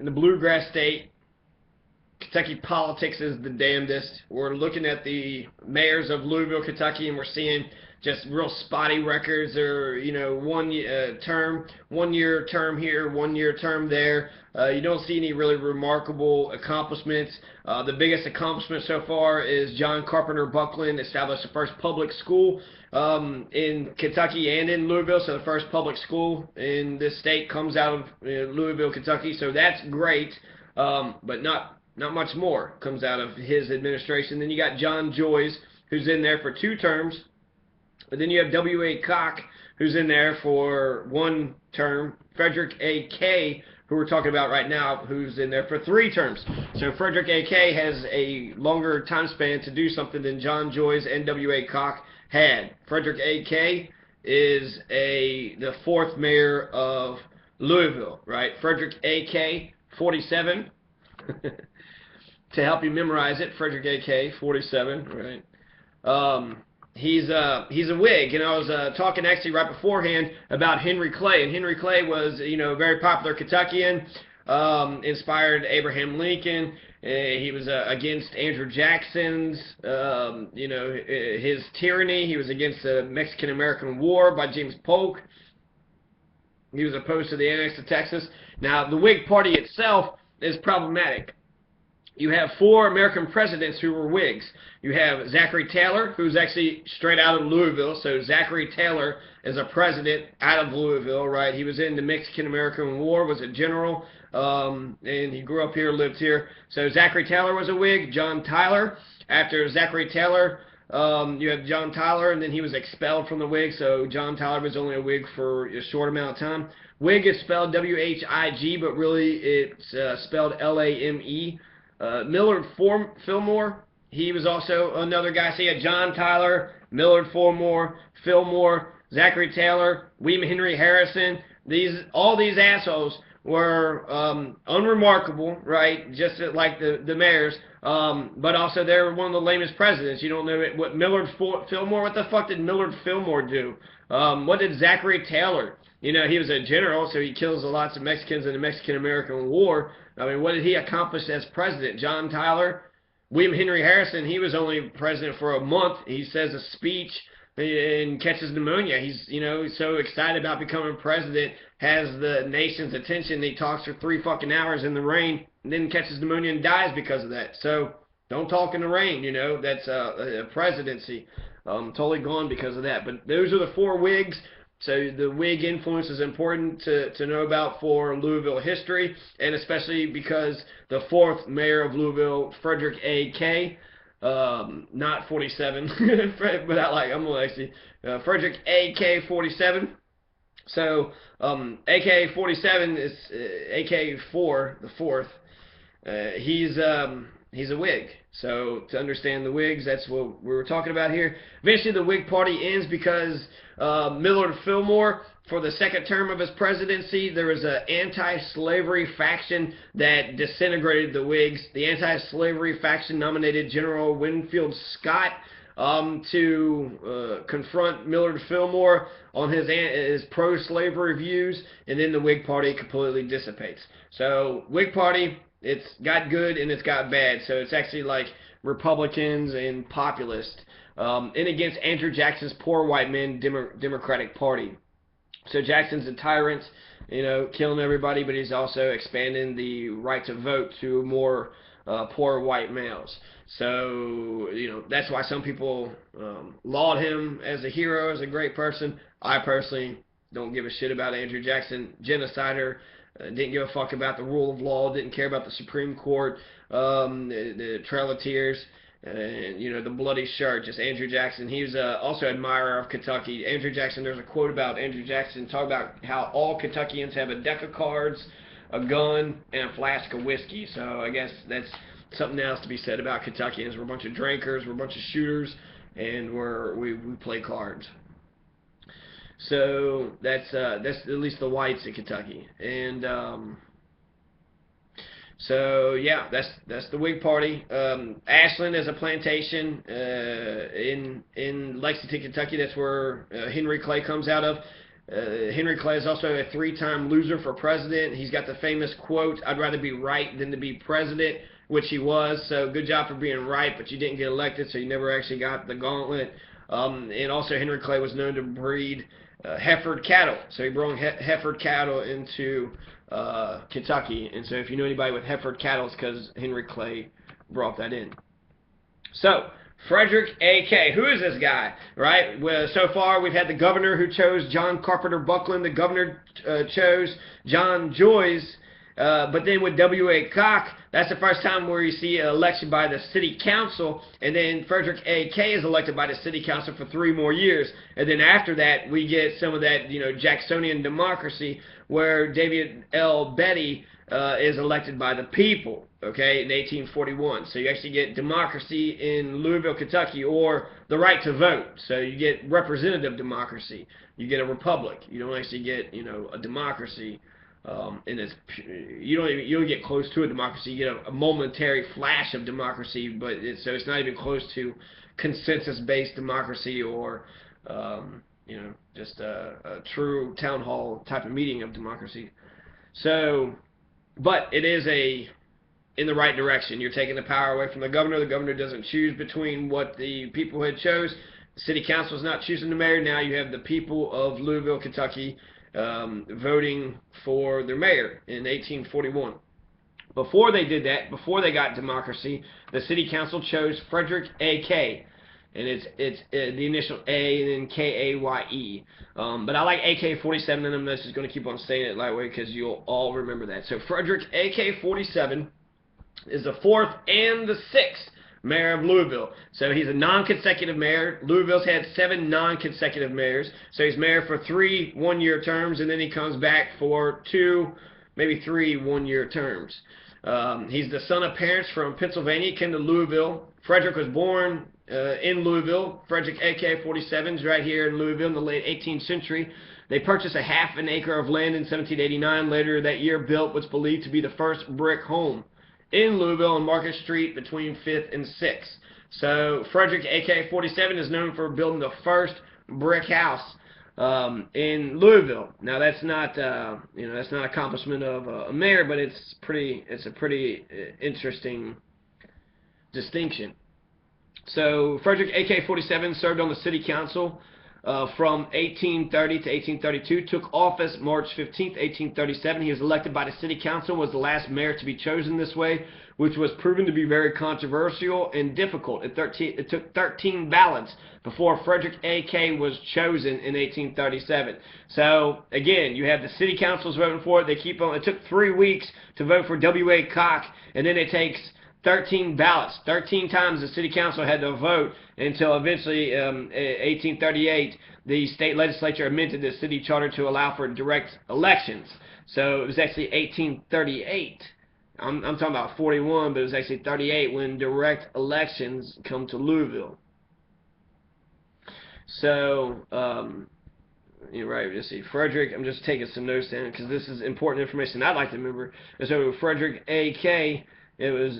in the bluegrass state, Kentucky politics is the damnedest. We're looking at the mayors of Louisville, Kentucky, and we're seeing just real spotty records, or one year term here, 1 year term there. You don't see any really remarkable accomplishments. The biggest accomplishment so far is John Carpenter Buckland established the first public school in Kentucky and in Louisville. So the first public school in this state comes out of Louisville, Kentucky. So that's great, but not much more comes out of his administration. Then you got John Joyce, who's in there for 2 terms. But then you have W.A. Koch, who's in there for 1 term. Frederick A. Kay, who we're talking about right now, who's in there for 3 terms. So Frederick A. Kay has a longer time span to do something than John Joyce and W.A. Koch had. Frederick A. Kay is the 4th mayor of Louisville, right? Frederick A. Kay, 47. To help you memorize it, Frederick A. Kay, 47, right? He's a Whig, and I was talking actually right beforehand about Henry Clay, and Henry Clay was a very popular Kentuckian, inspired Abraham Lincoln. He was against Andrew Jackson's his tyranny. He was against the Mexican-American War by James Polk. He was opposed to the annex of Texas. Now, the Whig Party itself is problematic. You have 4 American presidents who were Whigs. You have Zachary Taylor, who's actually straight out of Louisville. So Zachary Taylor is a president out of Louisville, right? He was in the Mexican-American War, was a general, and he grew up here, lived here. So Zachary Taylor was a Whig. John Tyler, after Zachary Taylor, you have John Tyler, and then he was expelled from the Whig. So John Tyler was only a Whig for a short amount of time. Whig is spelled W-H-I-G, but really it's spelled L-A-M-E. Millard Fillmore, he was also another guy. So you had John Tyler, Millard Fillmore, Zachary Taylor, William Henry Harrison. All these assholes were unremarkable, right? Just like the mayors, but also they were one of the lamest presidents. You don't know what Millard Fillmore. What the fuck did Millard Fillmore do? What did Zachary Taylor? He was a general, so he kills lots of Mexicans in the Mexican-American War. I mean, what did he accomplish as president? John Tyler, William Henry Harrison, he was only president for a month. He says a speech and catches pneumonia. He's so excited about becoming president, has the nation's attention. He talks for 3 fucking hours in the rain, and then catches pneumonia and dies because of that. So don't talk in the rain. That's a presidency. Totally gone because of that. But those are the 4 Whigs. So the Whig influence is important to know about for Louisville history, and especially because the 4th mayor of Louisville, Frederick A. Kay, not 47, but I'm actually Frederick A. K. 47. So AK 47 is AK 4, the 4th. He's a Whig. So to understand the Whigs, that's what we were talking about here. Eventually the Whig Party ends because Millard Fillmore, for the 2nd term of his presidency, there was an anti-slavery faction that disintegrated the Whigs. The anti-slavery faction nominated General Winfield Scott to confront Millard Fillmore on his pro-slavery views, and then the Whig Party completely dissipates. So Whig Party, it's got good and it's got bad. So it's actually like Republicans and populists, and against Andrew Jackson's poor white men Democratic Party. So Jackson's a tyrant, killing everybody, but he's also expanding the right to vote to more poor white males. So that's why some people laud him as a hero, as a great person. I personally don't give a shit about Andrew Jackson, genocider. Didn't give a fuck about the rule of law, didn't care about the Supreme Court, the Trail of Tears, and the bloody shirt. Just Andrew Jackson. He was also an admirer of Kentucky. Andrew Jackson, there's a quote about Andrew Jackson talking about how all Kentuckians have a deck of cards, a gun, and a flask of whiskey. So I guess that's something else to be said about Kentuckians. We're a bunch of drinkers, we're a bunch of shooters, and we play cards. So that's at least the whites in Kentucky, and so yeah, that's the Whig Party. Ashland is a plantation in Lexington, Kentucky. That's where Henry Clay comes out of. Henry Clay is also a 3-time loser for president. He's got the famous quote, "I'd rather be right than to be president," which he was. So good job for being right, but you didn't get elected, so you never actually got the gauntlet. And also Henry Clay was known to breed Hereford cattle. So he brought Hereford cattle into Kentucky. And so if you know anybody with Hereford cattle, it's because Henry Clay brought that in. So, Frederick A.K. Who is this guy, right? Well, so far, we've had the governor who chose John Carpenter Buckland. The governor chose John Joyce. But then with W.A. Koch, that's the first time where you see an election by the city council. And then Frederick A.K. is elected by the city council for 3 more years. And then after that, we get some of that, Jacksonian democracy, where David L. Betty is elected by the people, okay, in 1841. So you actually get democracy in Louisville, Kentucky, or the right to vote. So you get representative democracy. You get a republic. You don't actually get, a democracy. And you don't get close to a democracy. You get a momentary flash of democracy, but it's not even close to consensus-based democracy or just a true town hall type of meeting of democracy. So, but it is in the right direction. You're taking the power away from the governor. The governor doesn't choose between what the people had chose. The city council is not choosing the mayor. Now you have the people of Louisville, Kentucky, voting for their mayor in 1841. Before they did that, before they got democracy, the city council chose Frederick A.K. and it's the initial A and then K-A-Y-E. But I like AK-47, and I'm just going to keep on saying it that way because you'll all remember that. So Frederick AK-47 is the 4th and the 6th mayor of Louisville. So he's a non-consecutive mayor. Louisville's had 7 non-consecutive mayors. So he's mayor for 3 one-year terms, and then he comes back for 2, maybe 3 one-year terms. He's the son of parents from Pennsylvania. He came to Louisville. Frederick was born in Louisville. Frederick AK-47 is right here in Louisville in the late 18th century. They purchased a half an acre of land in 1789. Later that year built what's believed to be the first brick home in Louisville on Market Street between 5th and 6th. So Frederick AK-47 is known for building the first brick house in Louisville. Now that's not that's not an accomplishment of a mayor, but it's a pretty interesting distinction. So Frederick AK-47 served on the city council from 1830 to 1832, took office March 15th, 1837. He was elected by the city council, was the last mayor to be chosen this way, which was proven to be very controversial and difficult. It took 13 ballots before Frederick A.K. was chosen in 1837. So, again, you have the city councils voting for it. It took 3 weeks to vote for W.A. Koch, and then it takes 13 ballots. 13 times the city council had to vote until eventually, 1838, the state legislature amended the city charter to allow for direct elections. So it was actually 1838. I'm talking about 41, but it was actually 38 when direct elections come to Louisville. So, right, let's see, Frederick, I'm just taking some notes down because this is important information I'd like to remember. And so Frederick A.K., it was,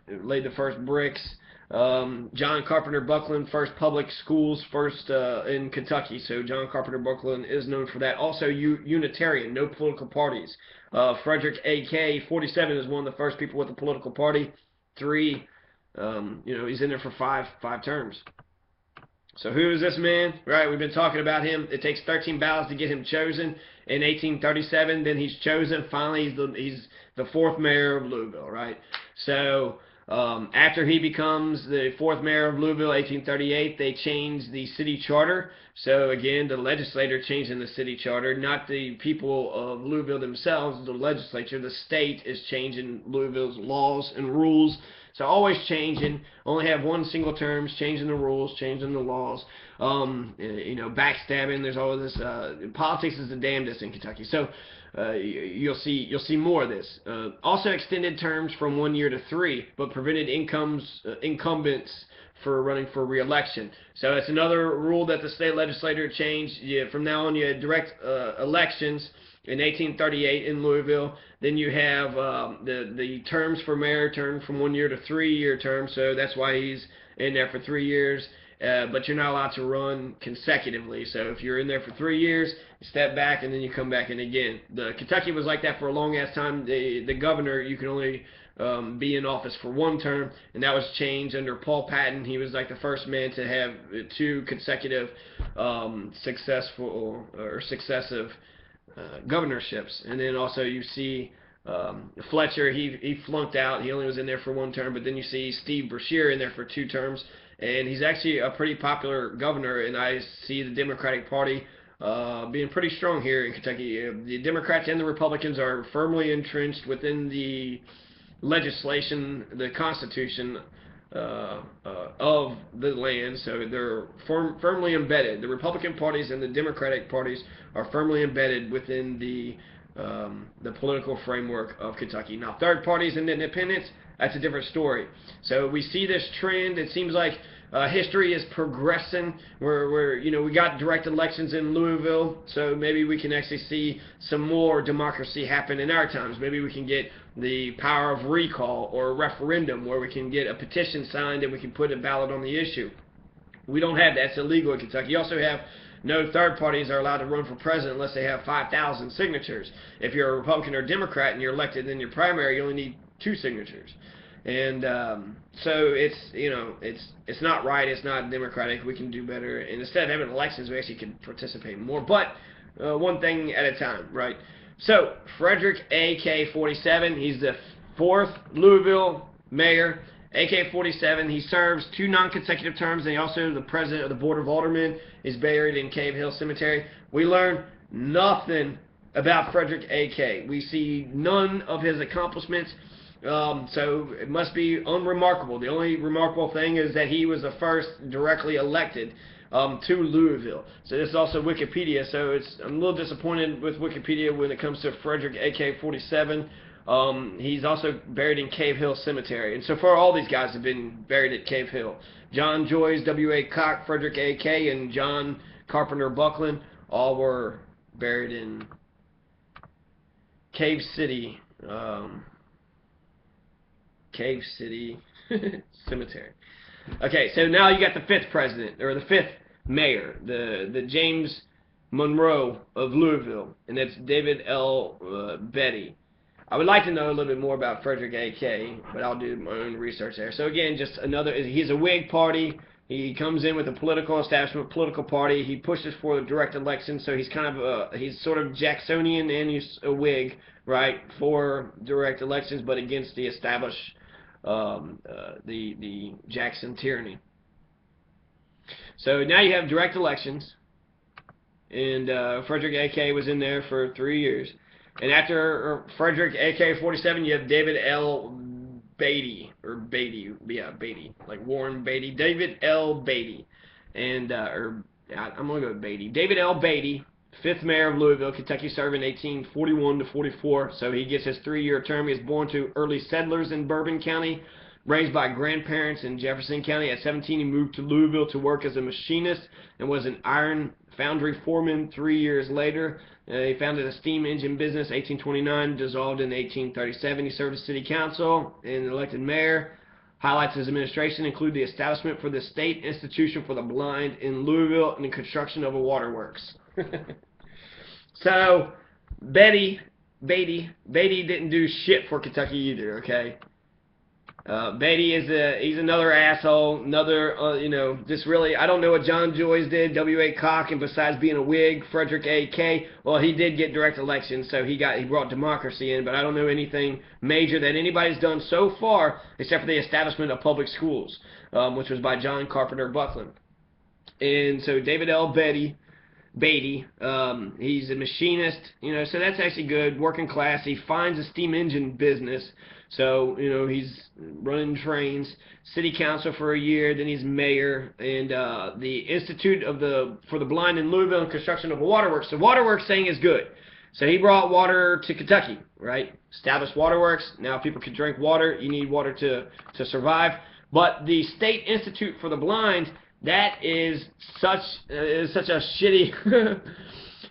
laid the first bricks. John Carpenter Buckland, first public schools, first in Kentucky. So John Carpenter Buckland is known for that. Also Unitarian, no political parties. Frederick AK-47 is one of the first people with a political party. 3, he's in there for five terms. So who is this man? Right, we've been talking about him. It takes 13 ballots to get him chosen in 1837. Then he's chosen. Finally, he's the 4th mayor of Louisville, right? So after he becomes the 4th mayor of Louisville, 1838, they change the city charter. So again, the legislature changing the city charter, not the people of Louisville themselves. The legislature, the state, is changing Louisville's laws and rules. So always changing, only have one single terms, changing the rules, changing the laws, backstabbing. There's all this, politics is the damnedest in Kentucky. So you'll see more of this. Also extended terms from 1 year to 3, but prevented incumbents for running for re-election. So it's another rule that the state legislature changed. From now on, you had direct elections. In 1838 in Louisville, then you have the terms for mayor turned from 1 year to 3 year terms, so that's why he's in there for 3 years. but you're not allowed to run consecutively. So if you're in there for 3 years, you step back and then you come back in again. Kentucky was like that for a long ass time. The governor, you can only be in office for 1 term, and that was changed under Paul Patton. He was like the first man to have 2 consecutive successive governorships. And then also you see Fletcher, he flunked out. He only was in there for 1 term. But then you see Steve Beshear in there for 2 terms, and he's actually a pretty popular governor. And I see the Democratic Party being pretty strong here in Kentucky. The Democrats and the Republicans are firmly entrenched within the legislation, the Constitution of the land, so they're firmly embedded. The Republican parties and the Democratic parties are firmly embedded within the political framework of Kentucky. Now, third parties and independents, that's a different story. So we see this trend. It seems like history is progressing. We got direct elections in Louisville, so maybe we can actually see some more democracy happen in our times. Maybe we can get the power of recall or a referendum where we can get a petition signed and we can put a ballot on the issue. We don't have that. It's illegal in Kentucky. You also have no third parties are allowed to run for president unless they have 5,000 signatures. If you're a Republican or Democrat and you're elected in your primary, you only need 2 signatures. And so it's not right. It's not democratic. We can do better. And instead of having elections, we actually can participate more. But one thing at a time, right? So Frederick AK-47, he's the 4th Louisville mayor. AK-47, he serves 2 non-consecutive terms, and he also the president of the Board of Aldermen. Is buried in Cave Hill Cemetery. We learn nothing about Frederick AK. We see none of his accomplishments. So it must be unremarkable. The only remarkable thing is that he was the first directly elected to Louisville. So this is also Wikipedia. So I'm a little disappointed with Wikipedia when it comes to Frederick AK-47. He's also buried in Cave Hill Cemetery. And so far, all these guys have been buried at Cave Hill. John Joyce, W.A. Cock, Frederick A.K., and John Carpenter Buckland all were buried in Cave City Cemetery. Okay, so now you got the 5th president, or the 5th mayor, the James Monroe of Louisville, and that's David L. Beatty. I would like to know a little bit more about Frederick A.K., but I'll do my own research there. So again, just he's a Whig party. He comes in with a political establishment, political party. He pushes for the direct election, so he's kind of he's sort of Jacksonian and he's a Whig, right, for direct elections, but against the established, the Jackson tyranny. So now you have direct elections, and Frederick A.K. was in there for 3 years. And after Frederick AK-47, you have David L. Beatty, like Warren Beatty, David L. Beatty, and I'm gonna go with Beatty. David L. Beatty, 5th mayor of Louisville, Kentucky, served in 1841 to 44. So he gets his 3-year term. He was born to early settlers in Bourbon County, raised by grandparents in Jefferson County. At 17, he moved to Louisville to work as a machinist and was an iron foundry foreman 3 years later. He founded a steam engine business, 1829, dissolved in 1837. He served as city council and elected mayor. Highlights of his administration include the establishment for the State Institution for the Blind in Louisville and the construction of a waterworks. So, Beatty didn't do shit for Kentucky either, okay? Beatty he's another asshole, just really, I don't know what John Joyce did, W.A. Cock, and besides being a Whig, Frederick A.K., well, he did get direct elections, so he brought democracy in, but I don't know anything major that anybody's done so far, except for the establishment of public schools, which was by John Carpenter Buckland. And so David L. Beatty, he's a machinist, so that's actually good, working class. He finds a steam engine business. So, he's running trains, city council for a year, then he's mayor, and the Institute for the Blind in Louisville and construction of a waterworks. The waterworks thing is good. So he brought water to Kentucky, right? Established waterworks. Now people can drink water. You need water to survive. But the State Institute for the Blind, that is such a shitty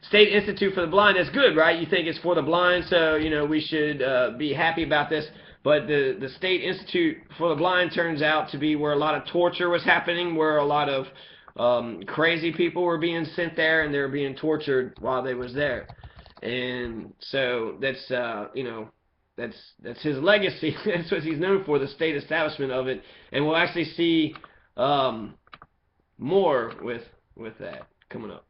State Institute for the Blind, that's good, right? You think it's for the blind, so, you know, we should be happy about this. But the State Institute for the Blind turns out to be where a lot of torture was happening, where a lot of crazy people were being sent there, and they were being tortured while they was there. And so that's, you know, that's his legacy. That's what he's known for, the state establishment of it. And we'll actually see more with that coming up.